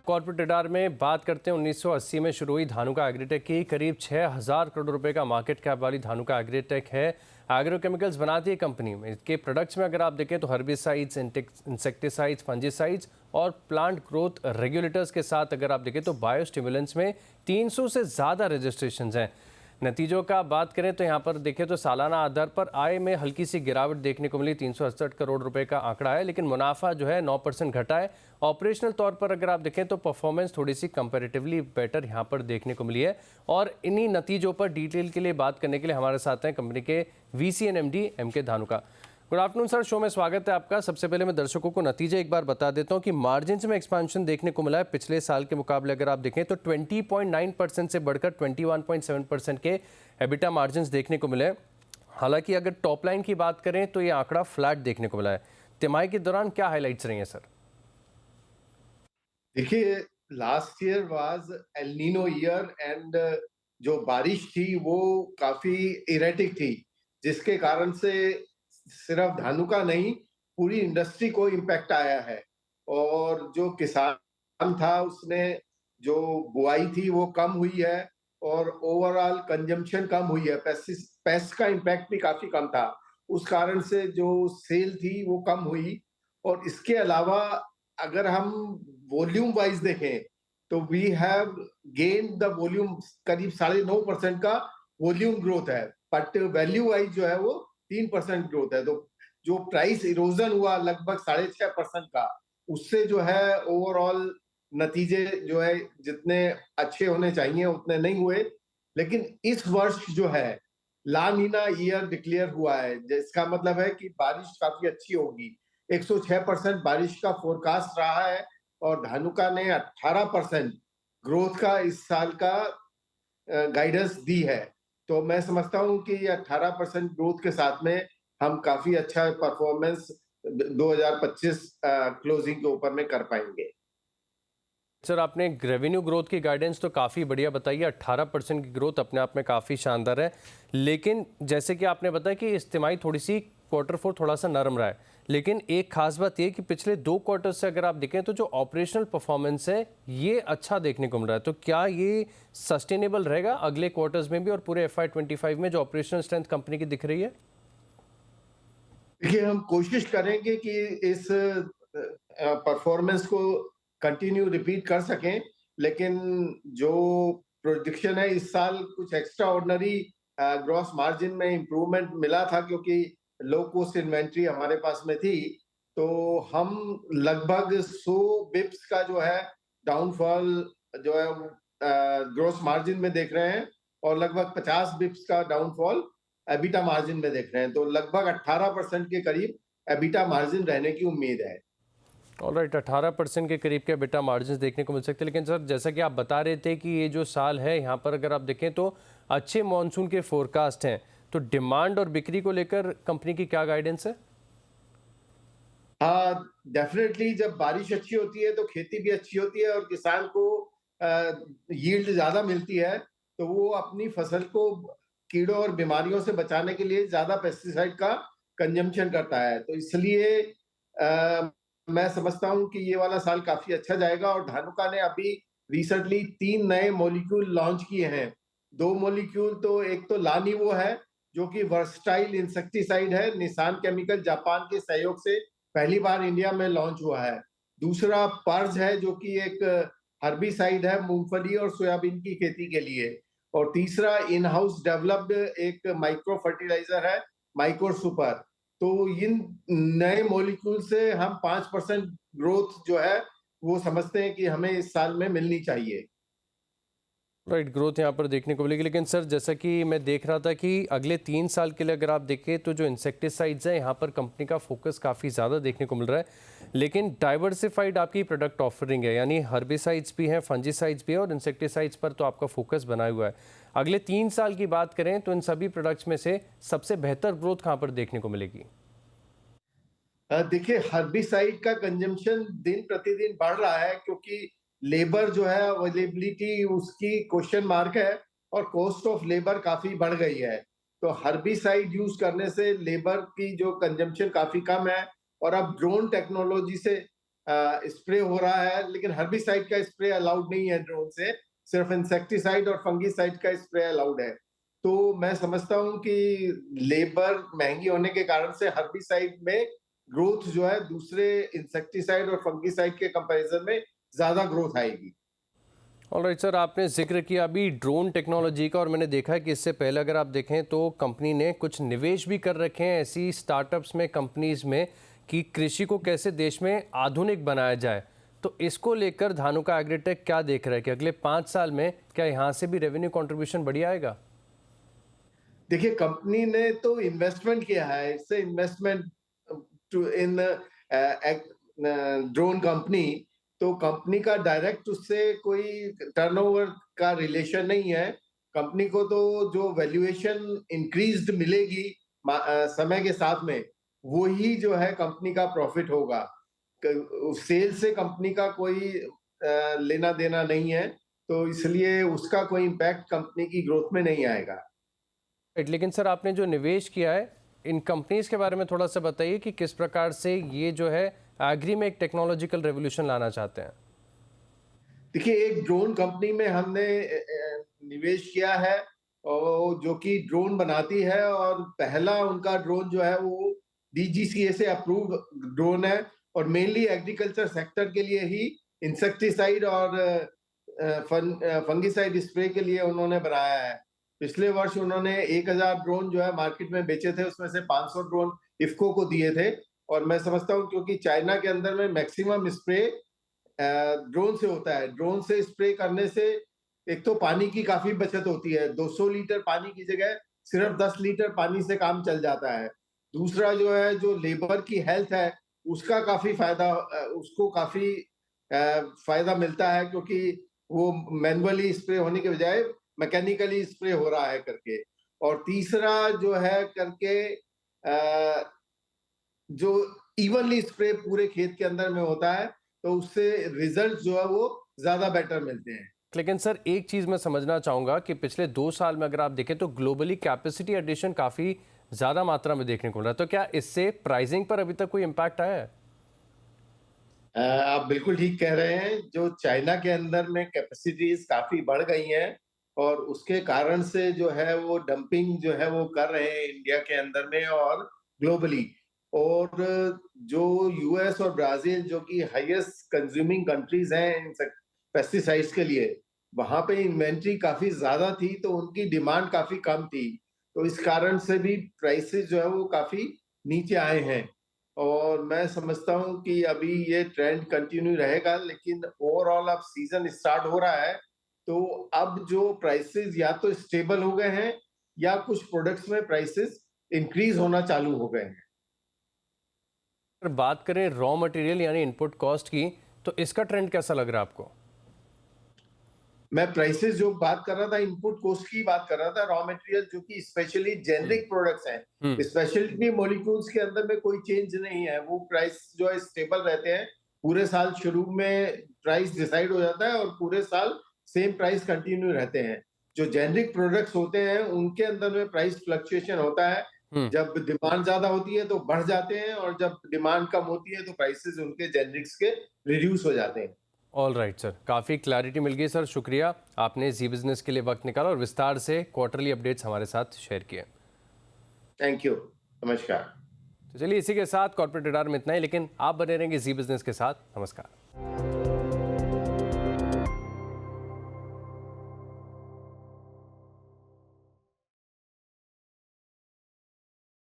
Corporate radar में बात करते हैं 1980 में शुरू हुई धानुका एग्रीटेक की करीब 6000 करोड़ रुपए का मार्केट कैप वाली धानुका एग्रीटेक है। एग्रोकेमिकल्स बनाती है कंपनी में। इसके प्रोडक्ट्स में अगर आप देखें तो हर्बिसाइड्स, इंसेक्टिसाइड्स, फंजीसाइड्स और प्लांट ग्रोथ रेगुलेटर्स के साथ अगर आप देखें तो बायोस्टिमुलेंट्स में 300 से ज़्यादा रजिस्ट्रेशंस हैं। नतीजों का बात करें तो यहाँ पर देखें तो सालाना आधार पर आय में हल्की सी गिरावट देखने को मिली। 368 करोड़ रुपए का आंकड़ा है, लेकिन मुनाफा जो है 9% घटा है। ऑपरेशनल तौर पर अगर आप देखें तो परफॉर्मेंस थोड़ी सी कंपैरेटिवली बेटर यहाँ पर देखने को मिली है। और इन्हीं नतीजों पर डिटेल के लिए बात करने के लिए हमारे साथ हैं कंपनी के VC and MD MK. Dhanuka. Good afternoon sir, show में स्वागत है आपका। सबसे पहले मैं दर्शकों को नतीजे एक बार बता देता हूं कि मार्जिन्स में एक्सपेंशन देखने को मिला है। पिछले साल के मुकाबले अगर आप देखें तो 20.9% से बढ़कर 21.7% के एबिटा मार्जिन्स देखने को मिले। हालांकि अगर टॉप लाइन की बात करें तो ये आंकड़ा फ्लैट देखने को मिला है। तिमाही के दौरान क्या हाईलाइट्स रही हैं सर? देखिए, last year was El Nino year and जो बारिश थी वो काफी इरेटिक थी, जिसके कारण से सिर्फ धानुका नहीं, पूरी इंडस्ट्री को इम्पैक्ट आया है। और जो किसान था उसने जो बुआई थी वो कम हुई है और ओवरऑल कंजम्पशन कम हुई है। पेस्ट का इम्पैक्ट भी काफी कम था, उस कारण से जो सेल थी वो कम हुई। और इसके अलावा अगर हम वॉल्यूम वाइज देखें तो we have gain the volume, करीब 9.5% का वॉल्यूम ग्रोथ है, बट वैल्यू वाइज जो है वो 3% ग्रोथ है। तो जो प्राइस इरोजन हुआ लगभग 6.5% का, उससे जो है ओवरऑल नतीजे जो है जितने अच्छे होने चाहिए उतने नहीं हुए। लेकिन इस वर्ष जो है ला नीना ईयर डिक्लेयर हुआ है, जिसका मतलब है कि बारिश काफी अच्छी होगी। 106% बारिश का फोरकास्ट रहा है और धानुका ने 18% ग्रोथ का इस साल का गाइडेंस दी है। तो मैं समझता हूं कि ये 18% ग्रोथ के साथ में हम काफी अच्छा परफॉर्मेंस 2025 क्लोजिंग के ऊपर में कर पाएंगे। सर, आपने रेवेन्यू ग्रोथ की गाइडेंस तो काफ़ी बढ़िया बताई है। 18% की ग्रोथ अपने आप में काफ़ी शानदार है। लेकिन जैसे कि आपने बताया कि इस तिमाही थोड़ी सी Q4 थोड़ा सा नरम रहा है, लेकिन एक खास बात ये कि पिछले 2 क्वार्टर से अगर आप देखें तो जो ऑपरेशनल परफॉर्मेंस है ये अच्छा देखने को मिल रहा है। तो क्या ये सस्टेनेबल रहेगा अगले क्वार्टर्स में भी और पूरे FY25 में जो ऑपरेशनल स्ट्रेंथ कंपनी की दिख रही है? देखिए, हम कोशिश करेंगे कि इस परफॉर्मेंस को कंटिन्यू रिपीट कर सकें, लेकिन जो प्रोडिक्शन है इस साल कुछ एक्स्ट्रा ऑर्डिनरी ग्रॉस मार्जिन में इंप्रूवमेंट मिला था, क्योंकि लो कॉस्ट इन्वेंट्री हमारे पास में थी। तो हम लगभग 100 बिप्स का जो है डाउनफॉल जो है ग्रॉस मार्जिन में देख रहे हैं और लगभग 50 बिप्स का डाउनफॉल एबिटा मार्जिन में देख रहे हैं। तो लगभग 18% के करीब एबिटा मार्जिन रहने की उम्मीद है। ऑलराइट, 18% के करीब के एबिटा मार्जिन देखने को मिल सकते हैं। लेकिन सर, जैसा कि आप बता रहे थे कि ये जो साल है यहाँ पर अगर आप देखें तो अच्छे मॉनसून के फोरकास्ट हैं, तो डिमांड और बिक्री को लेकर कंपनी की क्या गाइडेंस है? हाँ, डेफिनेटली जब बारिश अच्छी होती है तो खेती भी अच्छी होती है और किसान को यील्ड ज्यादा मिलती है, तो वो अपनी फसल को कीड़ों और बीमारियों से बचाने के लिए ज्यादा पेस्टिसाइड का कंजम्पशन करता है। तो इसलिए मैं समझता हूँ कि ये वाला साल काफी अच्छा जाएगा। और धानुका ने अभी रिसेंटली 3 नए मॉलिक्यूल लॉन्च किए हैं। 2 मॉलिक्यूल, तो एक तो लानिवो है जो कि वर्सटाइल इंसेक्टिसाइड है, निसान केमिकल जापान के सहयोग से पहली बार इंडिया में लॉन्च हुआ है। दूसरा पर्ज है जो कि एक हर्बिसाइड है मूंगफली और सोयाबीन की खेती के लिए। और तीसरा इन हाउस डेवलप्ड एक माइक्रो फर्टिलाइजर है, माइक्रो सुपर। तो इन नए मॉलिक्यूल से हम 5% ग्रोथ जो है वो समझते हैं कि हमें इस साल में मिलनी चाहिए। राइट, ग्रोथ यहाँ पर देखने को मिलेगी। लेकिन सर, जैसा कि मैं देख रहा था कि अगले 3 साल के लिए अगर आप देखें तो जो इंसेक्टिसाइड्स हैं यहाँ पर कंपनी का फोकस काफ़ी ज़्यादा देखने को मिल रहा है। लेकिन डाइवर्सिफाइड आपकी प्रोडक्ट ऑफरिंग है, यानी हर्बिसाइड्स भी हैं, फंजीसाइड्स भी है और इंसेक्टिसाइड्स पर तो आपका फोकस बना हुआ है। अगले 3 साल की बात करें तो इन सभी प्रोडक्ट्स में से सबसे बेहतर ग्रोथ कहाँ पर देखने को मिलेगी? देखिए, हर्बिसाइड का कंजम्पशन दिन प्रतिदिन बढ़ रहा है, क्योंकि लेबर जो है अवेलेबिलिटी उसकी क्वेश्चन मार्क है और कॉस्ट ऑफ लेबर काफी बढ़ गई है। तो हर्बिसाइड यूज करने से लेबर की जो कंजम्पशन काफी कम है। और अब ड्रोन टेक्नोलॉजी से स्प्रे हो रहा है, लेकिन हर्बिसाइड का स्प्रे अलाउड नहीं है ड्रोन से, सिर्फ इंसेक्टिसाइड और फंगिसाइड का स्प्रे अलाउड है। तो मैं समझता हूँ कि लेबर महंगी होने के कारण से हर्बिसाइड में ग्रोथ जो है दूसरे इंसेक्टिसाइड और फंगिसाइड के कंपैरिजन में ज्यादा ग्रोथ आएगी। ऑलराइट सर, आपने जिक्र किया अभी ड्रोन टेक्नोलॉजी का, और मैंने देखा है कि इससे पहले अगर आप देखें तो कंपनी ने कुछ निवेश भी कर रखे हैं ऐसी स्टार्टअप्स में, कंपनीज में, कि कृषि को कैसे देश में आधुनिक बनाया जाए। तो इसको लेकर धानुका एग्रीटेक क्या देख रहा है कि अगले 5 साल में क्या यहाँ से भी रेवेन्यू कंट्रीब्यूशन बढ़िया आएगा? देखिए, कंपनी ने तो इन्वेस्टमेंट किया है, इससे investment to in drone company, तो कंपनी का डायरेक्ट उससे कोई टर्नओवर का रिलेशन नहीं है। कंपनी को तो जो वैल्यूएशन इंक्रीज्ड मिलेगी समय के साथ में, वो ही जो है कंपनी का प्रॉफिट होगा। सेल से कंपनी का कोई लेना देना नहीं है, तो इसलिए उसका कोई इम्पैक्ट कंपनी की ग्रोथ में नहीं आएगा। लेकिन सर, आपने जो निवेश किया है इन कंपनीज के बारे में थोड़ा सा बताइए कि किस प्रकार से ये जो है एग्री में एक टेक्नोलॉजिकल रेवोल्यूशन लाना चाहते हैं। देखिए, एक ड्रोन कंपनी में हमने निवेश किया है, और जो कि ड्रोन बनाती है, और पहला उनका ड्रोन जो है वो डीजीसीए से अप्रूव ड्रोन है, और मेनली एग्रीकल्चर सेक्टर के लिए ही इंसेक्टिसाइड और फंगिसाइड स्प्रे के लिए उन्होंने बनाया है। पिछले वर्ष उन्होंने 1000 ड्रोन जो है मार्केट में बेचे थे, उसमें से 500 ड्रोन इफ्को को दिए थे। और मैं समझता हूँ क्योंकि चाइना के अंदर में मैक्सिमम स्प्रे ड्रोन से होता है। ड्रोन से स्प्रे करने से एक तो पानी की काफी बचत होती है, 200 लीटर पानी की जगह सिर्फ 10 लीटर पानी से काम चल जाता है। दूसरा जो है, जो लेबर की हेल्थ है, उसका काफी फायदा, उसको काफी फायदा मिलता है, क्योंकि वो मैनुअली स्प्रे होने के बजाय मैकेनिकली स्प्रे हो रहा है करके। और तीसरा जो है करके जो इवनली स्प्रे पूरे खेत के अंदर में होता है, तो उससे रिजल्ट जो है वो ज्यादा बेटर मिलते हैं। लेकिन सर, एक चीज़ मैं समझना चाहूँगा कि पिछले 2 साल में अगर आप देखें तो ग्लोबली कैपेसिटी एडिशन काफ़ी ज़्यादा मात्रा में देखने को मिला है। तो क्या इससे प्राइसिंग पर अभी तक कोई इम्पैक्ट आया है? आप बिल्कुल ठीक कह रहे हैं। जो चाइना के अंदर में कैपेसिटीज काफी बढ़ गई हैं, और उसके कारण से जो है वो डंपिंग जो है वो कर रहे हैं इंडिया के अंदर में और ग्लोबली। और जो यूएस और ब्राजील, जो कि हाईएस्ट कंज्यूमिंग कंट्रीज हैं इन पेस्टिसाइड्स के लिए, वहां पे इन्वेंट्री काफी ज्यादा थी, तो उनकी डिमांड काफी कम थी। तो इस कारण से भी प्राइसेस जो है वो काफी नीचे आए हैं। और मैं समझता हूँ कि अभी ये ट्रेंड कंटिन्यू रहेगा, लेकिन ओवरऑल अब सीजन स्टार्ट हो रहा है, तो अब जो प्राइसेस या तो स्टेबल हो गए हैं, या कुछ प्रोडक्ट्स में प्राइसेस इंक्रीज होना चालू हो गए हैं। अगर बात करें रॉ मटेरियल यानी इनपुट कॉस्ट की, तो इसका ट्रेंड कैसा लग रहा है आपको? मैं प्राइसेस जो बात कर रहा था, इनपुट कॉस्ट की बात कर रहा था, रॉ मटेरियल जो कि स्पेशली जेनरिक प्रोडक्ट्स हैं, स्पेशलिटी मॉलिक्यूल्स के अंदर में कोई चेंज नहीं है, वो प्राइस जो है स्टेबल रहते हैं। पूरे साल शुरू में प्राइस डिसाइड हो जाता है, और पूरे साल सेम प्राइस कंटिन्यू रहते हैं। जो जेनरिक प्रोडक्ट्स होते हैं उनके अंदर में प्राइस फ्लक्चुएशन होता है। जब डिमांड ज्यादा होती है तो बढ़ जाते हैं, और जब डिमांड कम होती है तो प्राइसेस उनके जेनरिक्स के रिड्यूस हो जाते हैं। ऑल राइट सर, काफ़ी क्लैरिटी मिल गई सर, शुक्रिया। आपने जी बिजनेस के लिए वक्त निकाला और विस्तार से क्वार्टरली अपडेट्स हमारे साथ शेयर किए। थैंक यू, नमस्कार। तो चलिए, इसी के साथ कॉर्पोरेट रडार में इतना ही, लेकिन आप बने रहेंगे जी बिजनेस के साथ। नमस्कार।